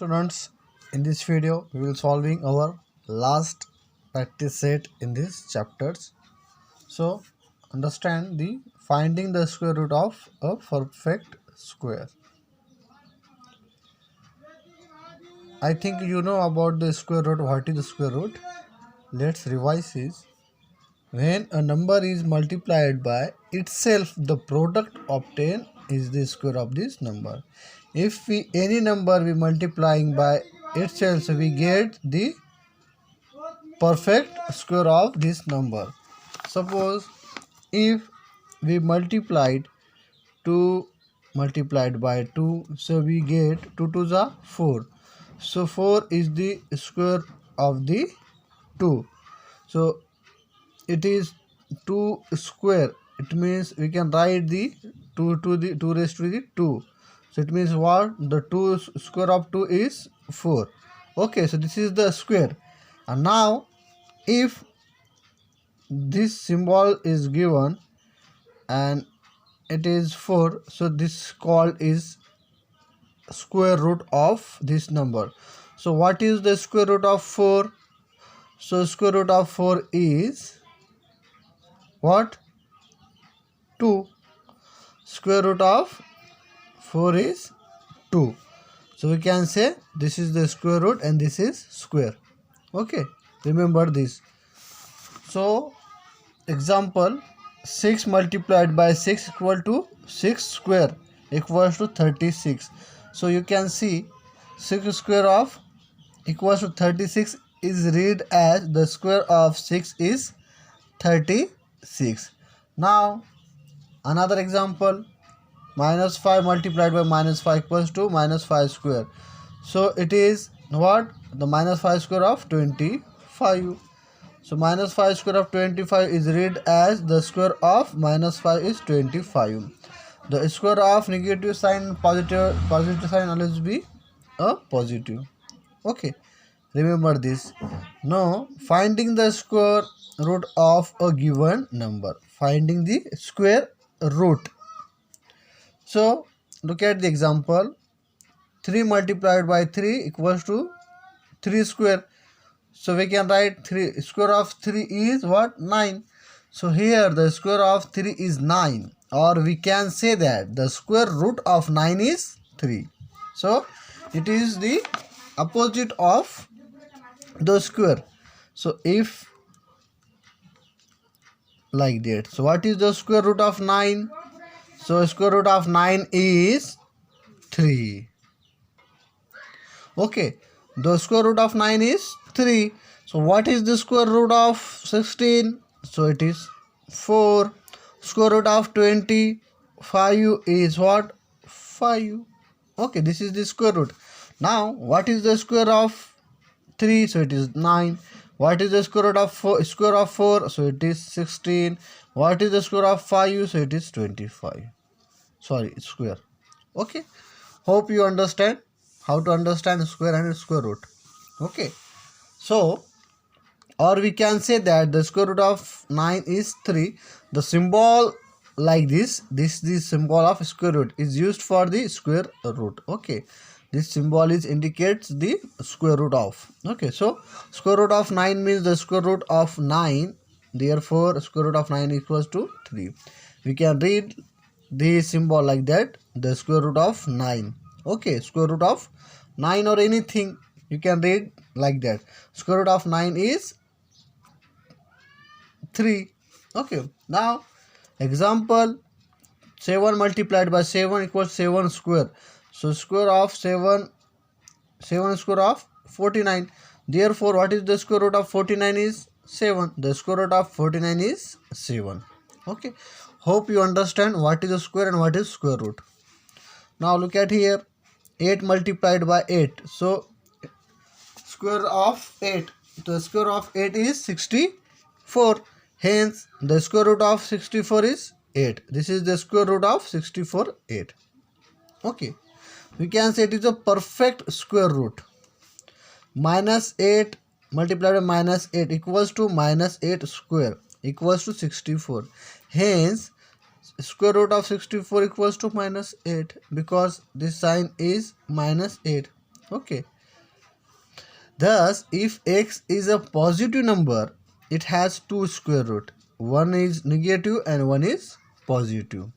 Students, in this video we will solving our last practice set in these chapters. So understand the finding the square root of a perfect square. I think you know about the square root. What is the square root? Let's revise this. When a number is multiplied by itself, the product obtained is the square of this number. If any number we multiplying by itself, so we get the perfect square of this number. Suppose if we multiplied 2 multiplied by 2, so we get 2 to the 4. So 4 is the square of the 2. So it is 2 square. It means we can write the 2 to the 2 raised to the 2. So it means what? The 2 square of 2 is 4. Okay, so this is the square. And now if this symbol is given and it is 4, so this called is square root of this number. So what is the square root of 4? So square root of 4 is what? 2. Square root of 4 is 2. So we can say this is the square root and this is square. Okay, remember this. So example, 6 multiplied by 6 equal to 6 square equals to 36. So you can see 6 square of equals to 36 is read as the square of 6 is 36. Now another example, minus 5 multiplied by minus 5 equals to minus 5 square. So it is what? The minus 5 square of 25. So minus 5 square of 25 is read as the square of minus 5 is 25. The square of negative sign positive sign always be a positive. Okay, remember this. Now finding the square root of a given number. Finding the square root. So look at the example. 3 multiplied by 3 equals to 3 square. So we can write 3 square of 3 is what? 9. So here the square of 3 is 9, or we can say that the square root of 9 is 3. So it is the opposite of the square. So if like that, so what is the square root of 9? So square root of 9 is 3. Okay, the square root of 9 is 3. So what is the square root of 16? So it is 4. Square root of 25 is what? 5. Okay, this is the square root. Now what is the square of 3? So it is 9. What is the square root of 4? Square of 4? So it is 16. What is the square of 5? So it is 25. Sorry, square. Okay, hope you understand how to understand square and square root. Okay, so or we can say that the square root of 9 is 3. The symbol like this the symbol of square root is used for the square root. Okay, this symbol is indicates the square root of. Okay, so square root of 9 means the square root of 9. Therefore square root of 9 equals to 3. We can read the symbol like that, the square root of 9. Okay, square root of 9 or anything you can read like that. Square root of 9 is 3. Okay, now example, 7 multiplied by 7 equals 7 square. So square of 7 square of 49. Therefore what is the square root of 49 is 7. The square root of 49 is 7. Okay, hope you understand what is the square and what is square root. Now look at here, 8 multiplied by 8. So square of 8, the square of 8 is 64. Hence the square root of 64 is 8. This is the square root of 64, 8. Okay, we can say it is a perfect square root. Minus 8 multiplied by minus 8 equals to minus 8 square equals to 64. Hence square root of 64 equals to minus 8, because this sign is minus 8. Okay. Thus, if x is a positive number, it has two square root. One is negative and one is positive.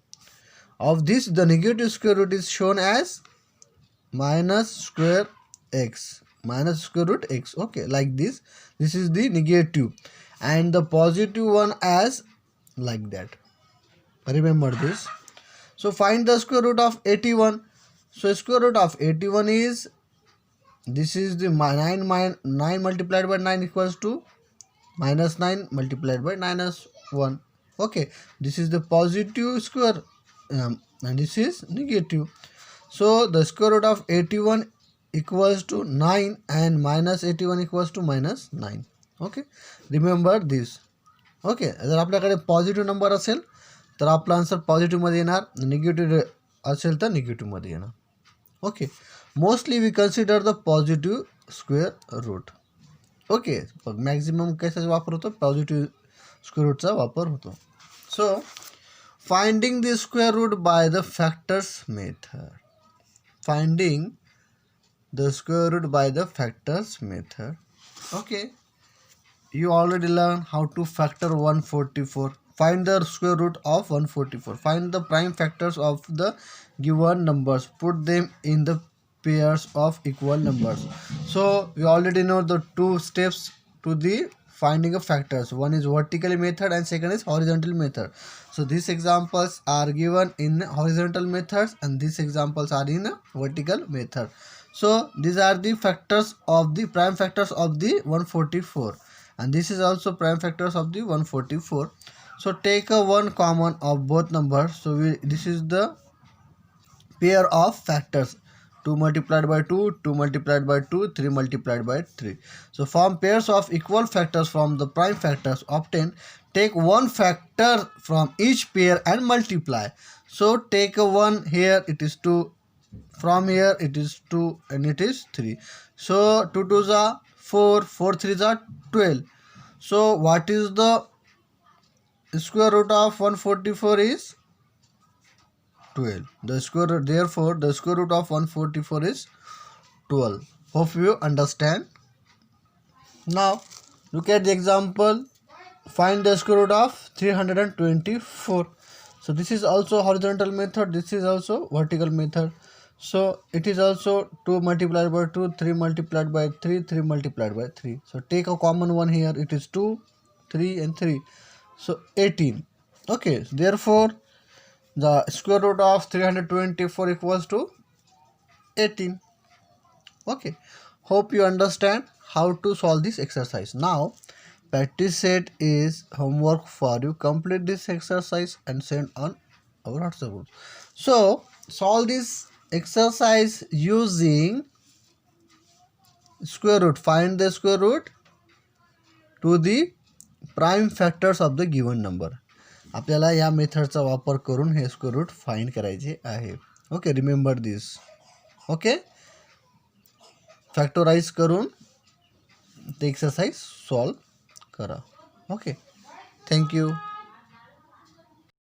Of this, the negative square root is shown as minus square x, minus square root x. Okay, like this. This is the negative, and the positive one as like that. Remember this. So find the square root of 81. So square root of 81 is, this is the 9 multiplied by 9 equals to minus 9 multiplied by minus 1. Okay, this is the positive square, and this is negative. So the square root of 81 equals to 9 and minus 81 equals to minus 9. Okay, remember this. Okay, जर आपल्याकडे positive number असेल तर आपला answer पॉझिटिव्हमध्ये येणार, negative असेल तर निगेटिव्हमध्ये येणार. Okay, mostly we consider the positive square root. Okay, maximum कशाचा वापर होतो? पॉझिटिव्ह स्क्वेअर रूटचा वापर होतो. So finding the square root by the factors method. Finding the square root by the factors method. Okay, you already learned how to factor 144. Find the square root of 144. Find the prime factors of the given numbers. Put them in the pairs of equal numbers. So we already know the two steps to the finding of factors. One is vertical method and second is horizontal method. So these examples are given in horizontal methods and these examples are in vertical method. So these are the factors of the prime factors of the 144. And this is also prime factors of the 144. So take a one common of both numbers. So this is the pair of factors. 2 multiplied by 2, 2 multiplied by 2, 3 multiplied by 3. So form pairs of equal factors from the prime factors obtained. Take one factor from each pair and multiply. So take a 1 here, it is 2. From here it is 2 and it is 3. So 2 2s are 4, 4 3s are 12. So what is the square root of 144 is 12. The square root, therefore the square root of 144 is 12. Hope you understand. Now look at the example. Find the square root of 324. So this is also horizontal method, this is also vertical method. So it is also 2 multiplied by 2, 3 multiplied by 3, 3 multiplied by 3. So take a common one here, it is 2, 3 and 3. So 18. Okay, therefore the square root of 324 equals to 18. Okay, hope you understand how to solve this exercise. Now practice set is homework for you. Complete this exercise and send on our WhatsApp group. So solve this exercise using square root. Find the square root to the prime factors of the given number. आपल्याला या मेथडचा वापर करून हे square root find करायचे आहे. Okay, remember this. Okay, factorise करून ते exercise solve करा. Okay, thank you.